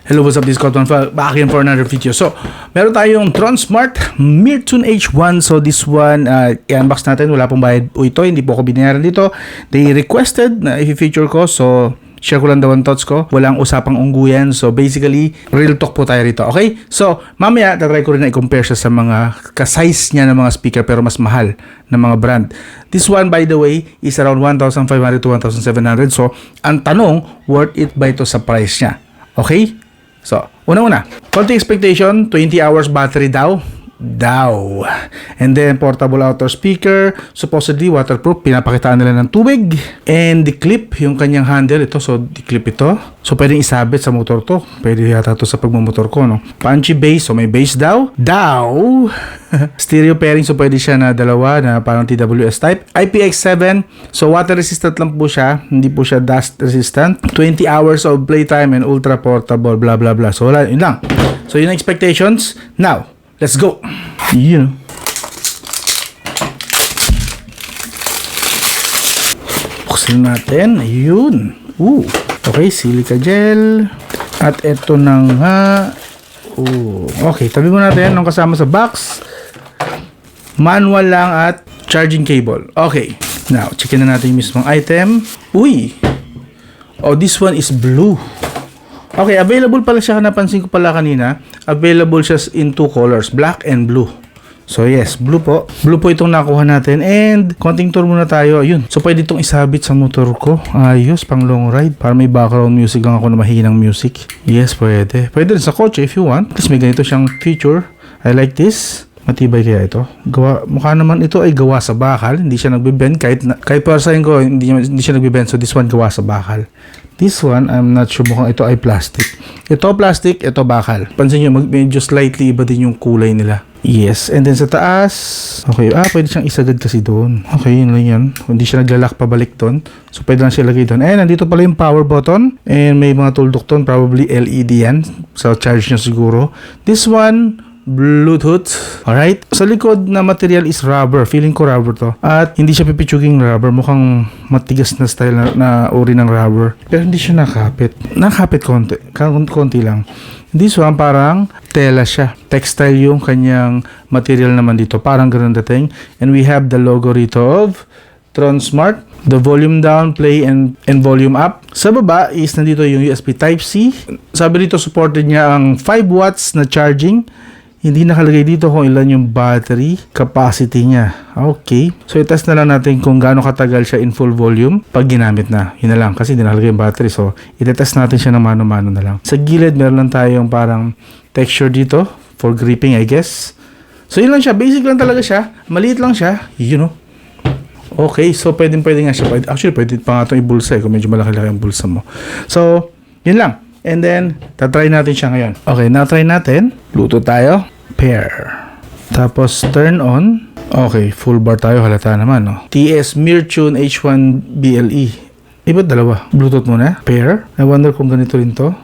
Hello, what's up? This is Cotton Fal, back again for another video. So, meron tayong Tronsmart Mirtune H1. So, this one, i-unbox natin. Wala pong bayad po ito. Hindi po ako binayaran dito. They requested na i-feature ko. So, share ko lang daw ang thoughts ko. Walang usapang ungguyan. So, basically, real talk po tayo rito. Okay? So, mamaya, tatry ko rin na i-compare siya sa mga ka-size niya ng mga speaker pero mas mahal ng mga brand. This one, by the way, is around 1,500 to 1,700. So, ang tanong, worth it ba ito sa price niya? Okay? So, una-una, konti expectation, 20 hours battery daw. And then, portable outdoor speaker, supposedly waterproof, pinapakitaan nila ng tubig. And the clip, yung kanyang handle, ito, so the clip ito. So, pwedeng isabit sa motor to. Pwede yata to sa pagmamotor ko, no? Punchy bass, so may bass daw. Stereo pairing, so pwede siya na dalawa na parang TWS type. IPX7, so water resistant lang po siya. Hindi po siya dust resistant. 20 hours of playtime and ultra portable, blah blah blah. So, wala, yun lang. So, yun ang expectations. Now, let's go. Buksan natin. Ayun. Okay, silica gel. At ito na nga. Okay, tabi mo natin ang kasama sa box. Manual lang at charging cable. Okay. Now, checkin na natin yung mismong item. This one is blue. Okay, available pala siya, napansin ko pala kanina. Available siya in two colors, black and blue. So yes, blue po. Blue po itong nakuha natin. And konting tour muna tayo. Ayun. So pwede itong isabit sa motor ko. Ayos, pang long ride. Para may background music lang ako na mahihinang music. Yes, pwede. Pwede rin sa kotse if you want. Tapos may ganito siyang feature. I like this. Matibay kaya ito. Mukha naman ito ay gawa sa bakal. Hindi siya nagbe-bend. Kahit para sa ko, hindi siya nagbe-bend. So this one gawa sa bakal. This one, I'm not sure, mukhang ito ay plastic. Ito plastic, ito bakal. Pansin nyo, medyo slightly iba din yung kulay nila. Yes, and then sa taas, okay, pwede siyang isagad kasi doon. Okay, yun lang yan. Hindi siya naglalak pabalik doon. So, pwede lang siya lagay doon. And nandito pala yung power button. And may mga tuldok doon, probably LED yan. So, charge nyo siguro. This one, Bluetooth. Alright. Sa likod na material is rubber. Feeling ko rubber to. At hindi siya pipitsuging rubber. Mukhang matigas na style na uri ng rubber. Pero hindi siya nakapit. Nakapit konti. Konti lang. This one parang tela siya. Textile yung kanyang material naman dito. Parang ganun dating. And we have the logo rito of Tronsmart. The volume down, play, and volume up. Sa baba is nandito yung USB Type-C. Sabi dito supported niya ang 5 watts na charging. Hindi nakalagay dito kung ilan yung battery capacity niya. Okay. So, i-test na lang natin kung gaano katagal siya in full volume pag ginamit na. Yun na lang. Kasi hindi nakalagay yung battery. So, i-test natin siya ng mano-mano na lang. Sa gilid, meron lang tayong parang texture dito for gripping, I guess. So, yun lang siya. Basic lang talaga siya. Maliit lang siya. You know. Okay. So, pwede nga siya. Actually, pwede pa nga itong ibulsa kung medyo malaki-laki ang bulsa mo. So, yun lang. And then, tatry natin siya ngayon. Okay, na-try natin. Bluetooth tayo. Pair. Tapos turn on. Okay, full bar tayo, halata naman, no? TS Mirtune H1 BLE. Ba't dalawa? Bluetooth muna. Pair. I wonder kung ganito rin to.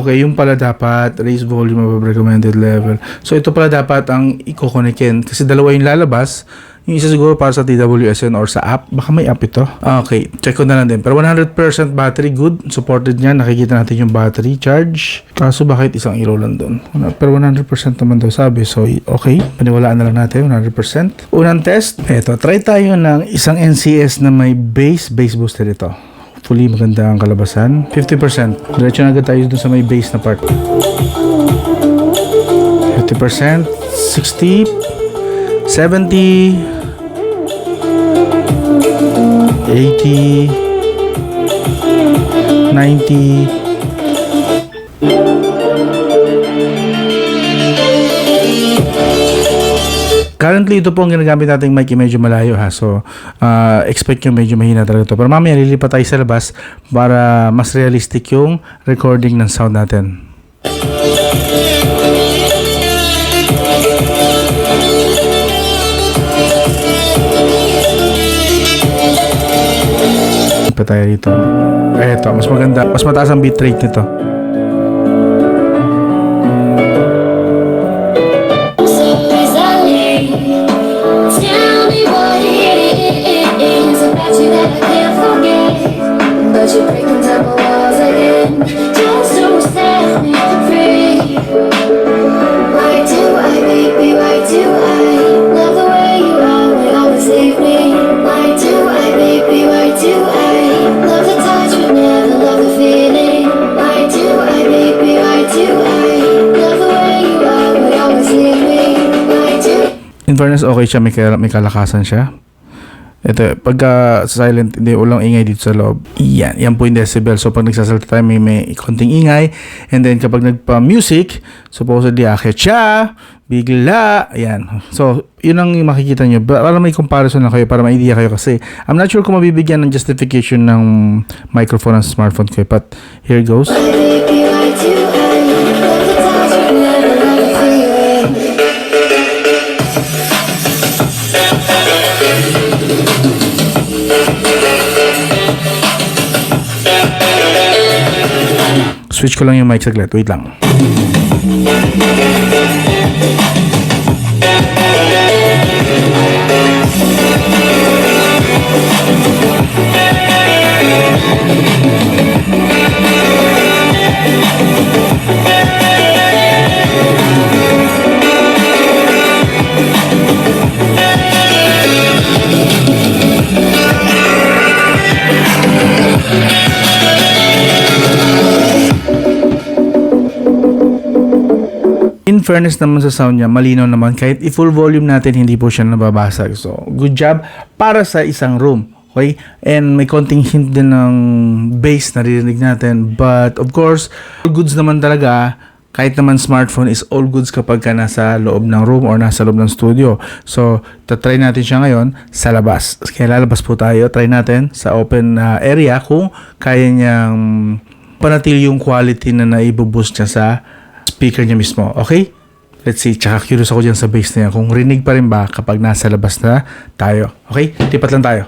Okay, yung pala dapat raise volume above recommended level. So ito pala dapat ang i-connectin kasi dalawa yung lalabas. Yung isa siguro para sa TWSN or sa app. Baka may app ito. Okay, check ko na lang din. Pero 100% battery, good. Supported niya. Nakikita natin yung battery charge. Kaso bakit isang ilaw lang doon? Pero 100% naman daw sabi. So, okay. Paniwalaan na lang natin. 100%. Unang test. Eto, try tayo ng isang NCS na may bass booster ito. Fully maganda ang kalabasan. 50%. Diretso na agad tayo dun sa may bass na part. 50%. 60. 70. 80, 90. Currently, ito po ang ginagamit nating mic, medyo malayo ha. So, expect nyo medyo mahina talaga ito. Pero mamaya lilipat tayo sa labas para mas realistic yung recording ng sound natin. Pa tayo dito. Eto, mas maganda. Mas mataas ang bitrate nito. But you're breaking down my walls again, just to set me fairness, okay siya, may kalakasan siya. Ito, pagka silent, hindi, walang ingay dito sa loob. Yan po yung decibel. So, pag nagsasalita tayo, may konting ingay. And then, kapag nagpa-music, supposedly, akit siya, bigla, ayan. So, yun ang makikita nyo. Para may comparison na kayo, para may idea kayo kasi I'm not sure kung mabibigyan ng justification ng microphone ng smartphone kayo. But, here goes. Switch ko lang yung mic saglit. Wait lang. In fairness naman sa sound niya, malinaw naman. Kahit i-full volume natin, hindi po siya nababasag. So, good job para sa isang room. Okay? And may konting hint din ng bass na narinig natin. But, of course, all goods naman talaga. Kahit naman smartphone is all goods kapag ka nasa loob ng room or nasa loob ng studio. So, tatry natin siya ngayon sa labas. Kaya lalabas po tayo. Try natin sa open area kung kaya niyang panatili yung quality na naibuboost niya sa speaker niya mismo. Okay? Let's see. Tsaka curious ako dyan sa bass niya. Kung rinig pa rin ba kapag nasa labas na tayo. Okay? Tipat lang tayo.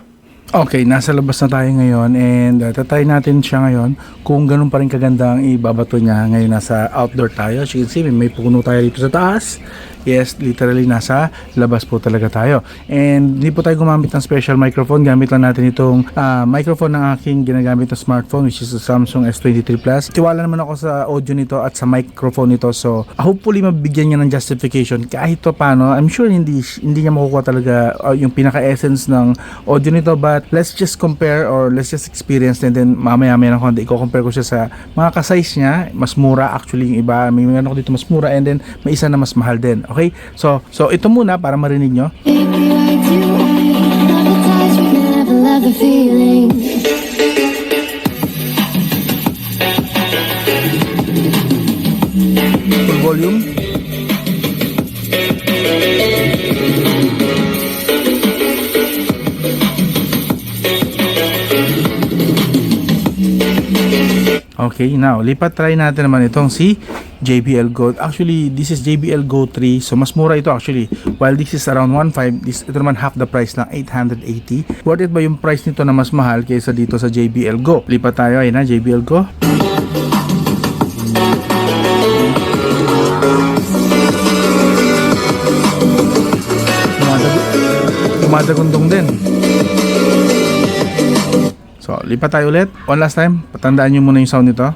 Okay, nasa labas na tayo ngayon and tatry natin siya ngayon kung ganun pa rin kaganda ang ibabato niya. Ngayon nasa outdoor tayo. As you can see, may puno tayo dito sa taas. Yes, literally nasa labas po talaga tayo. And hindi po tayo gumamit ng special microphone. Gamit lang natin itong microphone ng aking ginagamit na smartphone, which is the Samsung S23 Plus. Tiwala naman ako sa audio nito at sa microphone nito. So, hopefully mabigyan niya ng justification kahit pa paano. I'm sure hindi niya makukuha talaga yung pinaka-essence ng audio nito. But let's just compare or let's just experience and then mamaya-maya ng konti i-compare ko siya sa mga ka-size niya. Mas mura actually yung iba. May ano ko dito mas mura and then may isa na mas mahal din. Okay? So ito muna para marinig nyo. Full volume. Okay, now, lipat try natin naman itong si JBL Go. Actually, this is JBL Go 3. So, mas mura ito actually. While this is around 1.5, ito naman half the price lang, 880. Worth it ba yung price nito na mas mahal kaysa dito sa JBL Go? Lipat tayo, ayun na, JBL Go. Kumadagundong din. So, lipat tayo ulit. One last time. Patandaan nyo muna yung sound nito.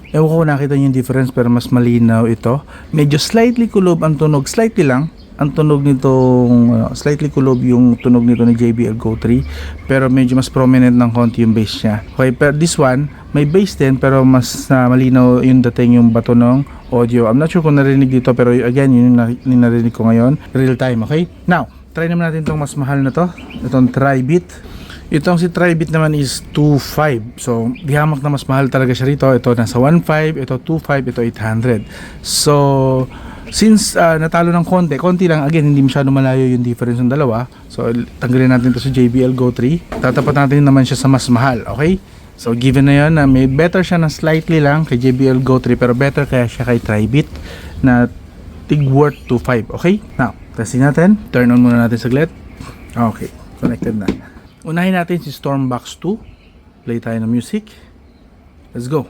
Ewan ko kung nakita niyo yung difference pero mas malinaw ito. Medyo slightly kulob ang tunog. Slightly lang. Ang tunog nitong slightly kulob yung tunog nito ni JBL Go 3 pero medyo mas prominent ng konti yung bass niya. Okay, pero this one may bass din pero mas malinaw yung dating yung bato ng audio. I'm not sure kung narinig dito pero again yun yung narinig ko ngayon real time. Okay, now try naman natin itong mas mahal na to, itong Tri-Bit. Itong si Tri-Bit naman is 2.5. So, dihamak na mas mahal talaga siya rito. Ito nasa 1.5, ito 2.5, ito 800. So, Since natalo ng konti lang, again, hindi masyado malayo yung difference ng dalawa. So, tanggalin natin to sa JBL Go 3. Tatapat natin naman siya sa mas mahal, okay? So, given na yun, may better siya na slightly lang kay JBL Go 3, pero better kaya siya kay Tribit na tig worth 2.5, okay? Now, testing natin. Turn on muna natin saglit. Okay, connected na. Unahin natin si Stormbox 2. Play tayo ng music. Let's go.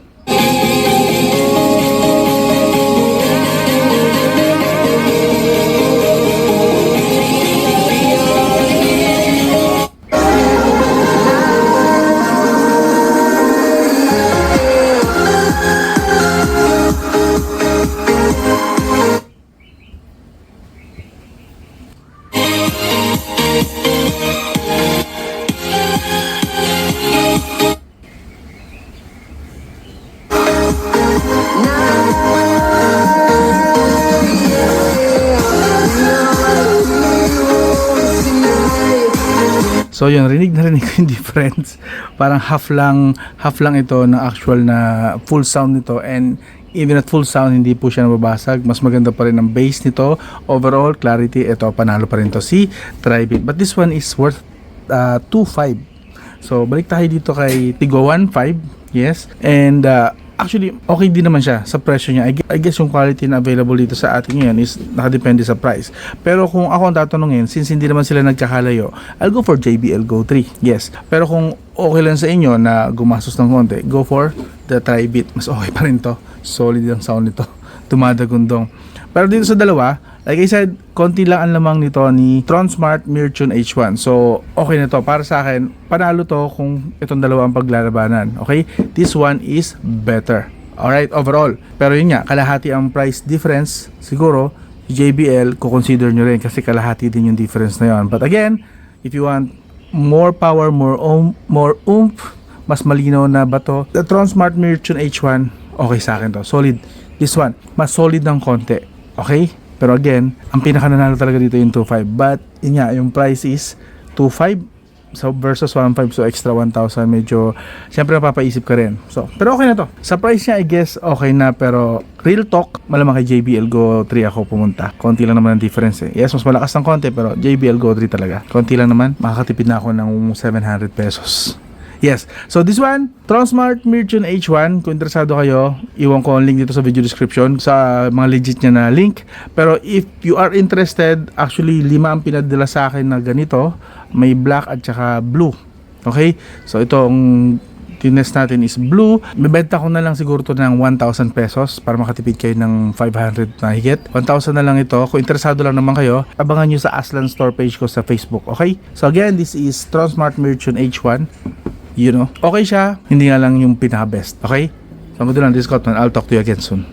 So yun, rinig na rinig ko yung difference. Parang half lang ito na actual na full sound nito, and even at full sound hindi po siya nababasag. Mas maganda pa rin ang bass nito. Overall clarity, ito panalo pa rin to si Tribit. But this one is worth 2.5. So balik tayo dito kay Tigo 1.5. Yes. And actually, okay din naman siya sa presyo niya. I guess yung quality na available dito sa atin ngayon is nakadepende sa price. Pero kung ako ang tatanungin, since hindi naman sila nagkakalayo, I'll go for JBL Go 3. Yes. Pero kung okay lang sa inyo na gumastos ng konti, go for the Tribit. Mas okay pa rin to. Solid ang sound nito. Tumadagundong. Pero dito sa dalawa, like I said, konti lang ang lamang nito ni Tronsmart Mirtune H1. So, okay na to. Para sa akin, panalo to kung itong dalawa ang paglalabanan. Okay? This one is better. Alright, overall. Pero yun nga, kalahati ang price difference. Siguro, JBL, kukonsider nyo rin kasi kalahati din yung difference na yun. But again, if you want more power, more oomph, mas malinaw na bato, the Tronsmart Mirtune H1, okay sa akin to. Solid. This one, mas solid ng konti. Okay? Pero again, ang pinakananalo talaga dito yung 2.5. But, yun nga, yung price is 2.5 so versus 1.5. So, extra 1,000. Medyo, siyempre napapaisip ka rin. So, pero okay na to. Sa price niya, I guess, okay na. Pero, real talk, malamang kay JBL Go 3 ako pumunta. Konti lang naman ang difference eh. Yes, mas malakas ng konti, pero JBL Go 3 talaga. Konti lang naman. Makakatipid na ako ng 700 pesos. Yes. So this one, Tronsmart Mirtune H1. Kung interesado kayo, iwan ko ang link dito sa video description sa mga legit niya na link. Pero if you are interested, actually 5 ang pinadala sa akin na ganito. May black at saka blue. Okay? So itong tinest natin is blue. Bibenta ko na lang siguro to ng 1,000 pesos para makatipid kayo ng 500 na higit. 1,000 na lang ito. Kung interesado lang naman kayo, abangan nyo sa Aslan store page ko sa Facebook. Okay? So again, this is Tronsmart Mirtune H1. You know, okay siya, hindi nga lang yung pinaka-best. Okay? So, I'm Scott, man. I'll talk to you again soon.